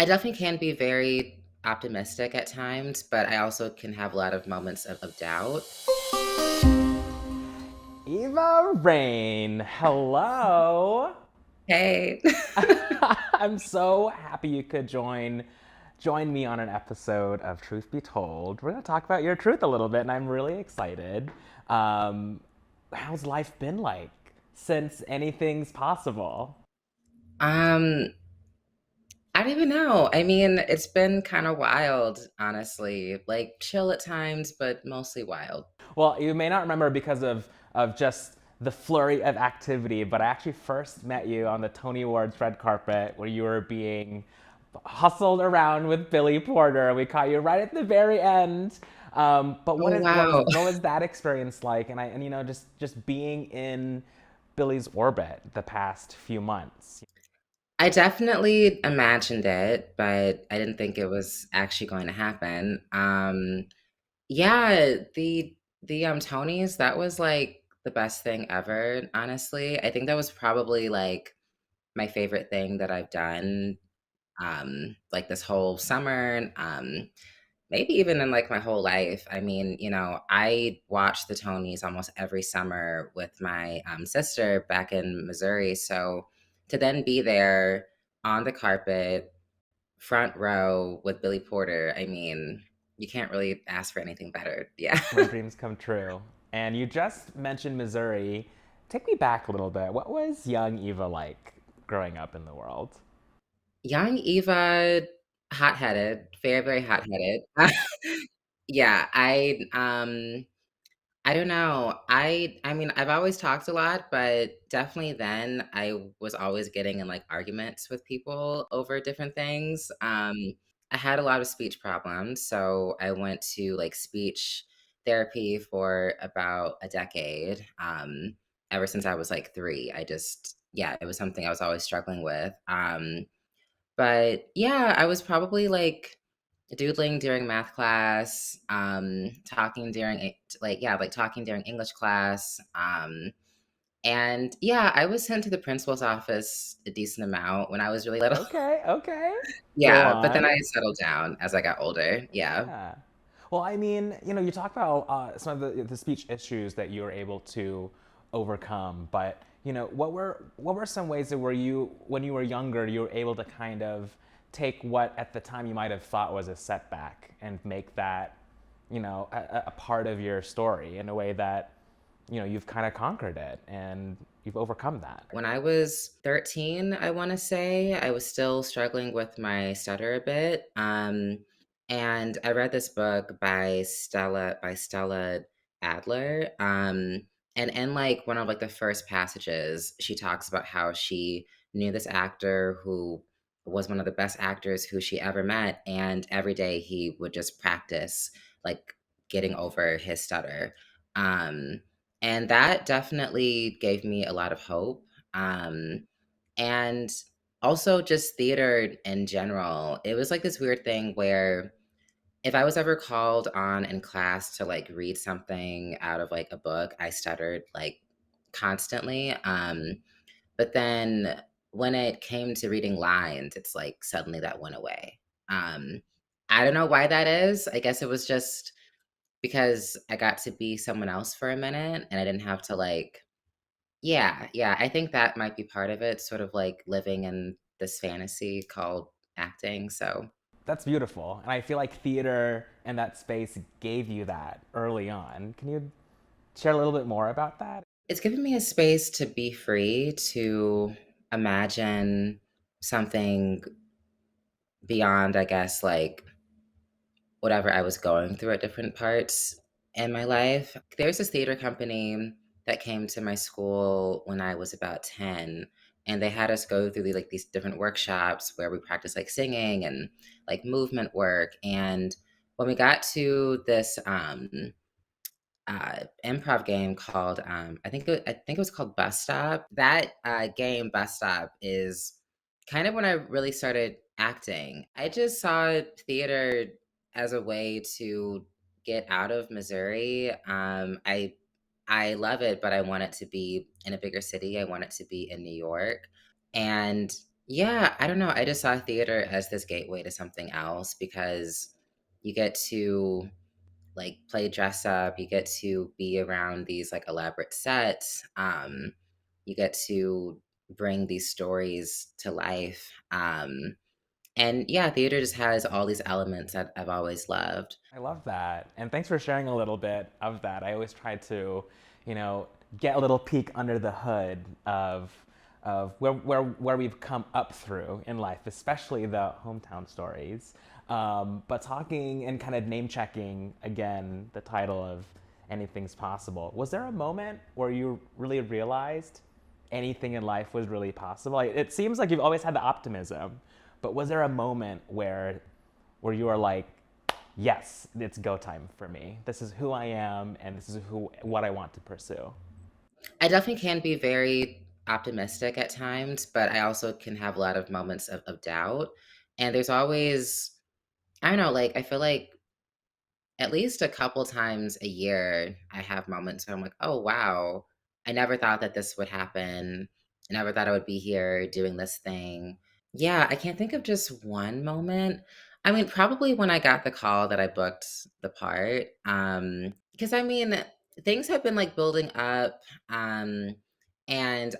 I definitely can be very optimistic at times, but I also can have a lot of moments of doubt. Eva Reign, hello. Hey. I'm so happy you could join me on an episode of Truth Be Told. We're gonna talk about your truth a little bit, and I'm really excited. Um, how's life been like since anything's possible? um, I don't even know. I mean, it's been kind of wild, honestly. Like chill at times, but mostly wild. Well, you may not remember because of just the flurry of activity, but I actually first met you on the Tony Awards red carpet where you were being hustled around with Billy Porter. We caught you right at the very end. But Oh, what was wow. that experience like? And you know just being in Billy's orbit the past few months. I definitely imagined it, but I didn't think it was actually going to happen. Yeah, the Tonys, that was like the best thing ever, honestly. I think that was probably like my favorite thing that I've done like this whole summer, maybe even in like my whole life. I mean, I watched the Tonys almost every summer with my sister back in Missouri. So to then be there on the carpet, front row with Billy Porter, I mean, you can't really ask for anything better. Yeah. My dreams come true. And you just mentioned Missouri. Take me back a little bit. What was young Eva like growing up in the world? Young Eva, hot-headed, very, very hot-headed. Yeah, I don't know. I mean, I've always talked a lot, but definitely then I was always getting in like arguments with people over different things. I had a lot of speech problems, so I went to like speech therapy for about a decade. Ever since I was like 3, yeah, it was something I was always struggling with. But yeah, I was probably like doodling during math class, talking during like talking during English class. And yeah, I was sent to the principal's office a decent amount when I was really little. Okay, okay. Go Yeah, but then on. I settled down as I got older. Yeah. Yeah. Well, I mean, you talk about some of the speech issues that you were able to overcome, but what were some ways that were you when you were younger you were able to kind of take what at the time you might have thought was a setback and make that a part of your story in a way that you've kind of conquered it and you've overcome that. When I was 13, I want to say, I was still struggling with my stutter a bit. And I read this book by Stella Adler. And in like one of like the first passages, she talks about how she knew this actor who was one of the best actors who she ever met, and every day he would just practice like getting over his stutter. Um, and that definitely gave me a lot of hope. Um, and also just theater in general. It was like this weird thing where if I was ever called on in class to like read something out of like a book, I stuttered like constantly. But then when it came to reading lines, it's like suddenly that went away. Um, I don't know why that is. I guess it was just because I got to be someone else for a minute and I didn't have to like yeah, yeah, I think that might be part of it, sort of like living in this fantasy called acting, so That's beautiful, and I feel like theater and that space gave you that early on. Can you share a little bit more about that? it's given me a space to be free to imagine something beyond, I guess, like whatever I was going through at different parts in my life. There's this theater company that came to my school when I was about 10, and they had us go through these different workshops where we practice like singing and like movement work. And when we got to this improv game called I think it was called Bus Stop. That game Bus Stop is kind of when I really started acting. I just saw theater as a way to get out of Missouri. I love it, but I want it to be in a bigger city. I want it to be in New York. And Yeah, I don't know. I just saw theater as this gateway to something else because you get to like play dress up, you get to be around these like elaborate sets, you get to bring these stories to life. And yeah, theater just has all these elements that I've always loved. I love that. And thanks for sharing a little bit of that. I always try to, you know, get a little peek under the hood of where we've come up through in life, especially the hometown stories. But talking and kind of name checking again the title of Anything's Possible. Was there a moment where you really realized anything in life was really possible? It seems like you've always had the optimism, but was there a moment where you are like, yes, it's go time for me. This is who I am, and this is who what I want to pursue. I definitely can be very optimistic at times, but I also can have a lot of moments of doubt. And there's always, I don't know, like I feel like at least a couple times a year, I have moments where I'm like, "Oh, wow. I never thought that this would happen. I never thought I would be here doing this thing." Yeah, I can't think of just one moment. I mean, probably when I got the call that I booked the part, because I mean, things have been, like, building up, and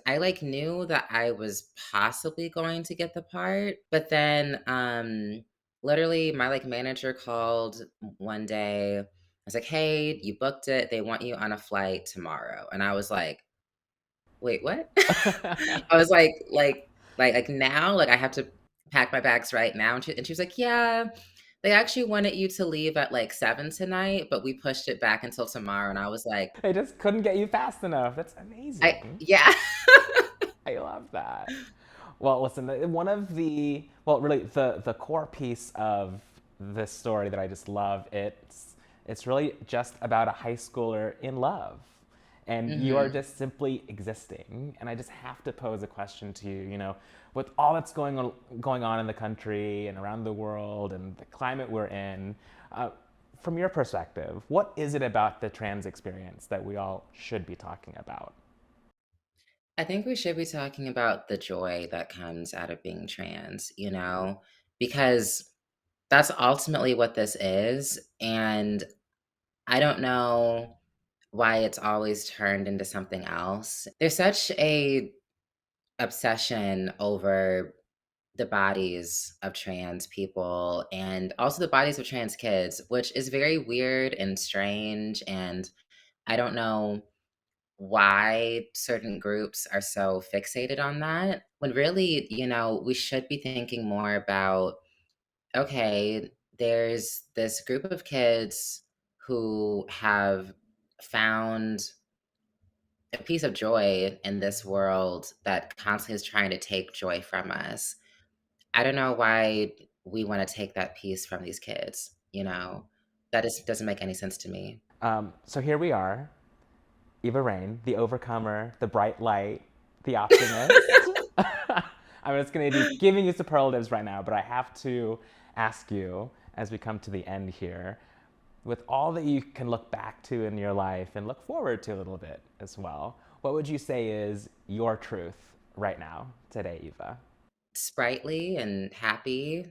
I, like, knew that I was possibly going to get the part, but then, literally, my, like, manager called one day. I was like, "Hey, you booked it. They want you on a flight tomorrow." And I was like, "Wait, what?" I was like, "Now? Like, I have to pack my bags right now?" And she was like, "Yeah, they actually wanted you to leave at, like, 7 tonight, but we pushed it back until tomorrow." And I was like, I just couldn't get you fast enough. That's I amazing. yeah. I love that. Well, listen, one of the well, really the core piece of this story that I just love. It's really just about a high schooler in love, and you are Mhm. just simply existing. And I just have to pose a question to you. You know, with all that's going on in the country and around the world and the climate we're in. From your perspective, what is it about the trans experience that we all should be talking about? I think we should be talking about the joy that comes out of being trans, because that's ultimately what this is, and I don't know why it's always turned into something else. There's such a obsession over the bodies of trans people and also the bodies of trans kids, which is very weird and strange, and I don't know why certain groups are so fixated on that when really, we should be thinking more about, okay, there's this group of kids who have found a piece of joy in this world that constantly is trying to take joy from us. I don't know why we want to take that piece from these kids. That just doesn't make any sense to me. So here we are, Eva Reign, the overcomer, the bright light, the optimist. I'm just going to be giving you superlatives right now, but I have to ask you as we come to the end here, with all that you can look back to in your life and look forward to a little bit as well, what would you say is your truth right now, today, Eva? Sprightly and happy.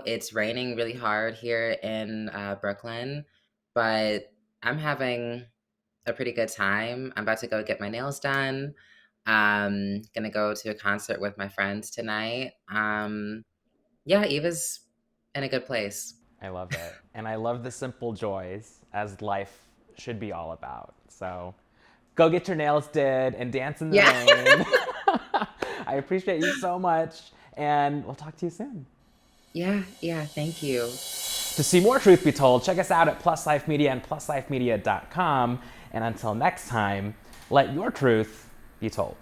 It's raining really hard here in Brooklyn, but I'm having a pretty good time. I'm about to go get my nails done. Gonna go to a concert with my friends tonight. Yeah, Eva's in a good place. I love it. And I love the simple joys as life should be all about. So go get your nails did and dance in the Yeah. rain. I appreciate you so much, and we'll talk to you soon. Yeah, yeah, thank you. To see more Truth Be Told, check us out at Plus Life Media and pluslifemedia.com. And until next time, let your truth be told.